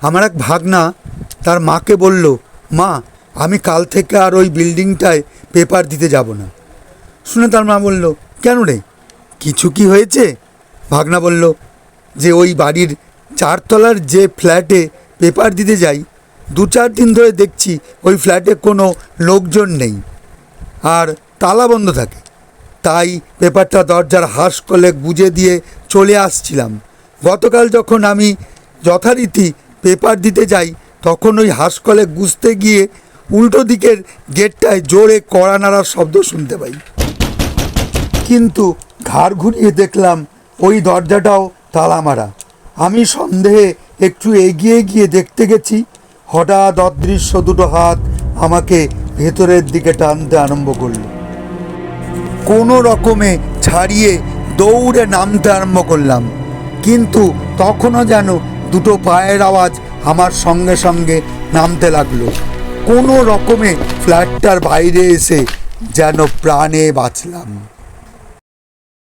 আমার এক ভাগনা তার মাকে বলল, মা আমি কাল থেকে আর ওই বিল্ডিংটায় পেপার দিতে যাব না। শুনে তার মা বলল, কেন রে, কিছু কি হয়েছে? ভাগনা বলল যে ওই বাড়ির 4 তলার যে ফ্ল্যাটে পেপার দিতে যাই, 2-4 দিন ধরে দেখছি ওই ফ্ল্যাটে কোনো লোকজন নেই আর তালা বন্ধ থাকে। তাই পেপারটা দরজার হাঁসকলে গুজে দিয়ে চলে আসছিলাম। গতকাল যখন আমি যথারীতি পেপার দিতে যাই, তখন ওই হাঁসকলে গুজতে গিয়ে উল্টো দিকের গেটটায় জোরে কড়া নাড়ার শব্দ শুনতে পাই। কিন্তু ঘাড় ঘুরিয়ে দেখলাম ওই দরজাটাও তালা মারা। আমি সন্দেহে একটু এগিয়ে গিয়ে দেখতে গেছি, হঠাৎ অদৃশ্য দুটো হাত আমাকে ভেতরের দিকে টানতে আরম্ভ করলো। কোনো রকমে ছাড়িয়ে দৌড়ে নামতে আরম্ভ করলাম, কিন্তু তখনও যেন দুটো পায়ের আওয়াজ আমার সঙ্গে সঙ্গে নামতে লাগলো। কোনো রকমে ফ্ল্যাটটার বাইরে এসে যেন প্রাণে বাঁচলাম।